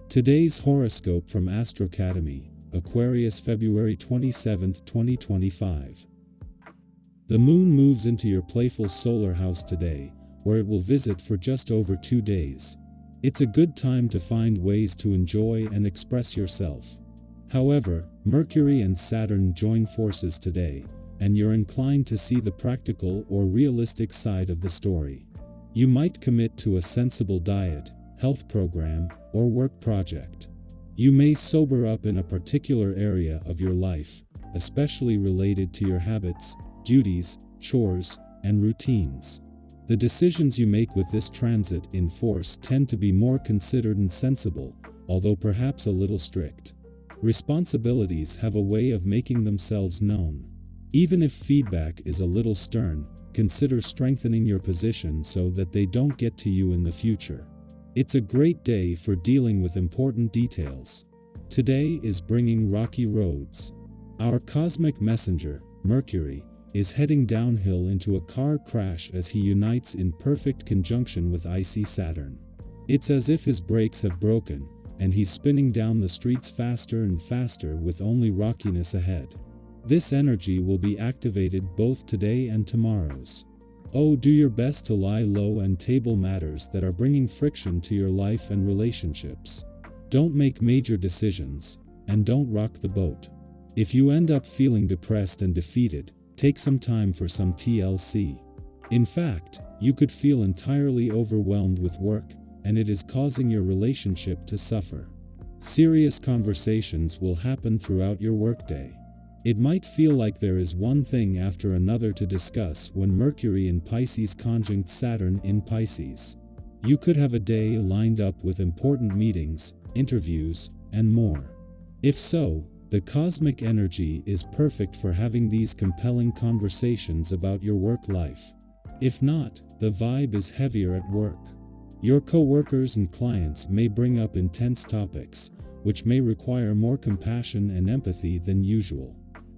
Today's horoscope from Astrocademy, Aquarius February 27, 2025. The moon moves into your playful solar house today, where it will visit for just over 2 days. It's a good time to find ways to enjoy and express yourself. However, Mercury and Saturn join forces today, and you're inclined to see the practical or realistic side of the story. You might commit to a sensible diet, health program, or work project. You may sober up in a particular area of your life, especially related to your habits, duties, chores, and routines. The decisions you make with this transit in force tend to be more considered and sensible, although perhaps a little strict. Responsibilities have a way of making themselves known. Even if feedback is a little stern, consider strengthening your position so that they don't get to you in the future. It's a great day for dealing with important details. Today is bringing rocky roads. Our cosmic messenger, Mercury, is heading downhill into a car crash as he unites in perfect conjunction with icy Saturn. It's as if his brakes have broken, and he's spinning down the streets faster and faster with only rockiness ahead. This energy will be activated both today and tomorrow's. Oh, do your best to lie low and table matters that are bringing friction to your life and relationships. Don't make major decisions, and don't rock the boat. If you end up feeling depressed and defeated, take some time for some TLC. In fact, you could feel entirely overwhelmed with work, and it is causing your relationship to suffer. Serious conversations will happen throughout your workday. It might feel like there is one thing after another to discuss when Mercury in Pisces conjunct Saturn in Pisces. You could have a day lined up with important meetings, interviews, and more. If so, the cosmic energy is perfect for having these compelling conversations about your work life. If not, the vibe is heavier at work. Your co-workers and clients may bring up intense topics, which may require more compassion and empathy than usual.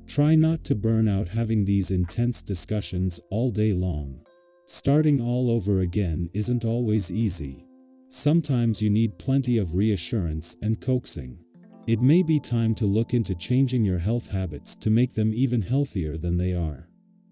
Try not to burn out having these intense discussions all day long. Starting all over again isn't always easy. Sometimes you need plenty of reassurance and coaxing. It may be time to look into changing your health habits to make them even healthier than they are.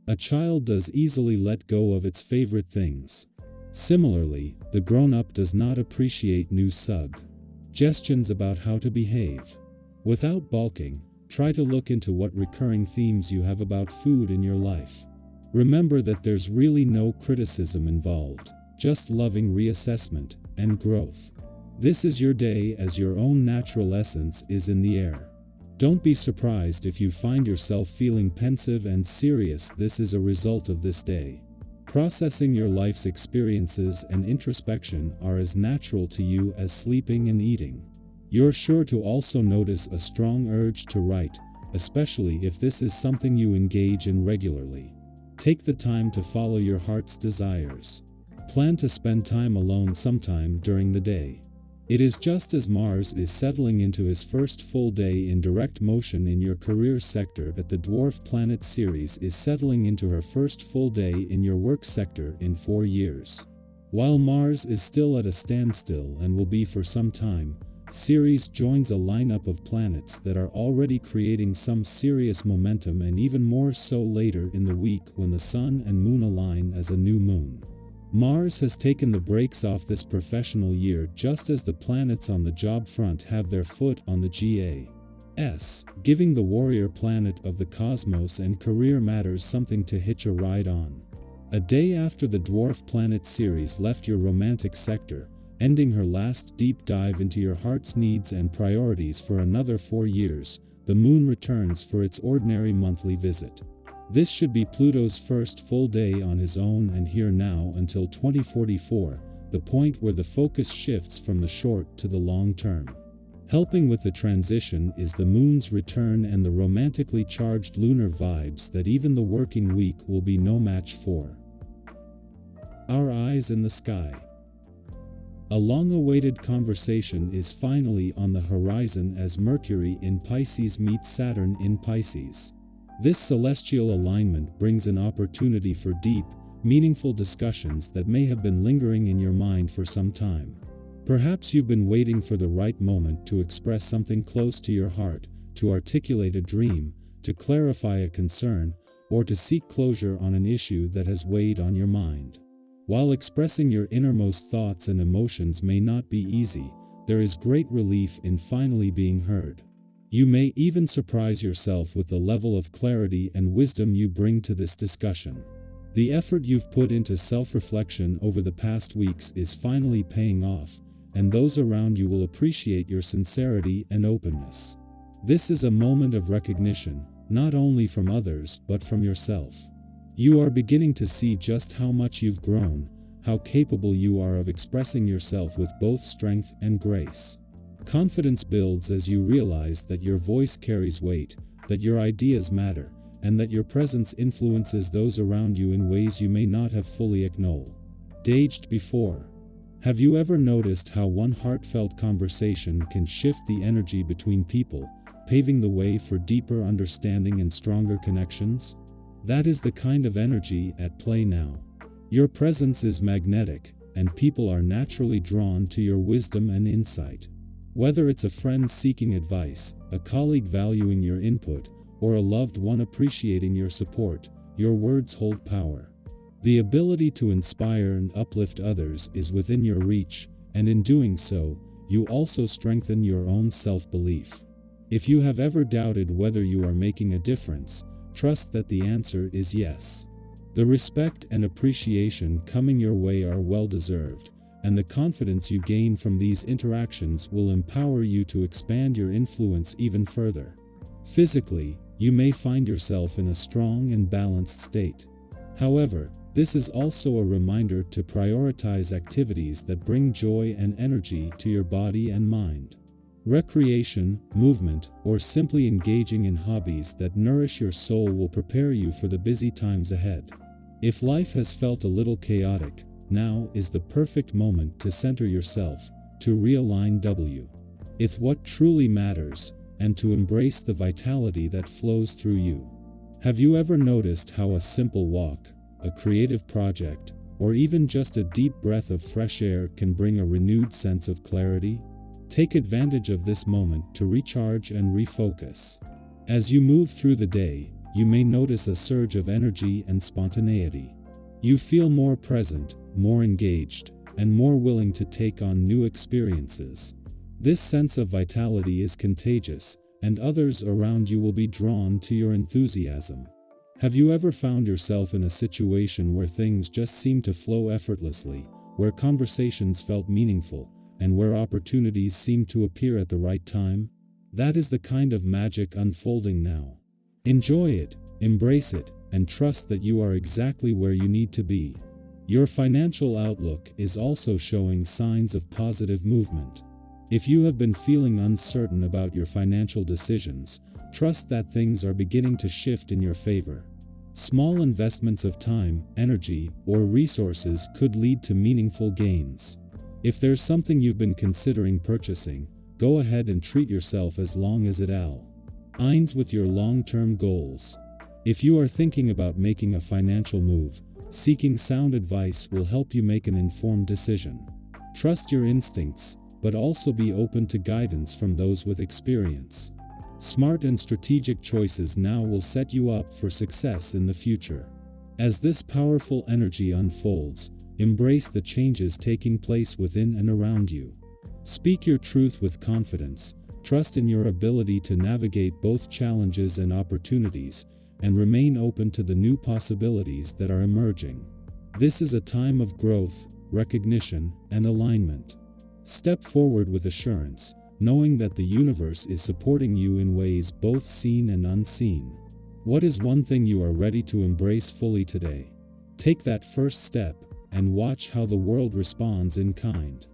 A child does easily let go of its favorite things. Similarly, the grown-up does not appreciate new suggestions about how to behave. Without balking, try to look into what recurring themes you have about food in your life. Remember that there's really no criticism involved, just loving reassessment and growth. This is your day as your own natural essence is in the air. Don't be surprised if you find yourself feeling pensive and serious. This is a result of this day. Processing your life's experiences and introspection are as natural to you as sleeping and eating. You're sure to also notice a strong urge to write, especially if this is something you engage in regularly. Take the time to follow your heart's desires. Plan to spend time alone sometime during the day. It is just as Mars is settling into his first full day in direct motion in your career sector that the dwarf planet Ceres is settling into her first full day in your work sector in 4 years. While Mars is still at a standstill and will be for some time, Ceres joins a lineup of planets that are already creating some serious momentum, and even more so later in the week when the Sun and Moon align as a new moon. Mars has taken the brakes off this professional year just as the planets on the job front have their foot on the gas, giving the warrior planet of the cosmos and career matters something to hitch a ride on. A day after the dwarf planet Ceres left your romantic sector, ending her last deep dive into your heart's needs and priorities for another 4 years, the moon returns for its ordinary monthly visit. This should be Pluto's first full day on his own and here now until 2044, the point where the focus shifts from the short to the long term. Helping with the transition is the moon's return and the romantically charged lunar vibes that even the working week will be no match for. Our eyes in the sky. A long-awaited conversation is finally on the horizon as Mercury in Pisces meets Saturn in Pisces. This celestial alignment brings an opportunity for deep, meaningful discussions that may have been lingering in your mind for some time. Perhaps you've been waiting for the right moment to express something close to your heart, to articulate a dream, to clarify a concern, or to seek closure on an issue that has weighed on your mind. While expressing your innermost thoughts and emotions may not be easy, there is great relief in finally being heard. You may even surprise yourself with the level of clarity and wisdom you bring to this discussion. The effort you've put into self-reflection over the past weeks is finally paying off, and those around you will appreciate your sincerity and openness. This is a moment of recognition, not only from others but from yourself. You are beginning to see just how much you've grown, how capable you are of expressing yourself with both strength and grace. Confidence builds as you realize that your voice carries weight, that your ideas matter, and that your presence influences those around you in ways you may not have fully acknowledged before. Have you ever noticed how one heartfelt conversation can shift the energy between people, paving the way for deeper understanding and stronger connections? That is the kind of energy at play now. Your presence is magnetic, and people are naturally drawn to your wisdom and insight. Whether it's a friend seeking advice, a colleague valuing your input, or a loved one appreciating your support, your words hold power. The ability to inspire and uplift others is within your reach, and in doing so, you also strengthen your own self-belief. If you have ever doubted whether you are making a difference, trust that the answer is yes. The respect and appreciation coming your way are well-deserved, and the confidence you gain from these interactions will empower you to expand your influence even further. Physically, you may find yourself in a strong and balanced state. However, this is also a reminder to prioritize activities that bring joy and energy to your body and mind. Recreation, movement, or simply engaging in hobbies that nourish your soul will prepare you for the busy times ahead. If life has felt a little chaotic, now is the perfect moment to center yourself, to realign with what truly matters, and to embrace the vitality that flows through you. Have you ever noticed how a simple walk, a creative project, or even just a deep breath of fresh air can bring a renewed sense of clarity? Take advantage of this moment to recharge and refocus. As you move through the day, you may notice a surge of energy and spontaneity. You feel more present, more engaged, and more willing to take on new experiences. This sense of vitality is contagious, and others around you will be drawn to your enthusiasm. Have you ever found yourself in a situation where things just seemed to flow effortlessly, where conversations felt meaningful, and where opportunities seemed to appear at the right time? That is the kind of magic unfolding now. Enjoy it, embrace it, and trust that you are exactly where you need to be. Your financial outlook is also showing signs of positive movement. If you have been feeling uncertain about your financial decisions, trust that things are beginning to shift in your favor. Small investments of time, energy, or resources could lead to meaningful gains. If there's something you've been considering purchasing, go ahead and treat yourself as long as it aligns with your long-term goals. If you are thinking about making a financial move, seeking sound advice will help you make an informed decision. Trust your instincts, but also be open to guidance from those with experience. Smart and strategic choices now will set you up for success in the future. As this powerful energy unfolds, embrace the changes taking place within and around you. Speak your truth with confidence, trust in your ability to navigate both challenges and opportunities, and remain open to the new possibilities that are emerging. This is a time of growth, recognition, and alignment. Step forward with assurance, knowing that the universe is supporting you in ways both seen and unseen. What is one thing you are ready to embrace fully today? Take that first step, and watch how the world responds in kind.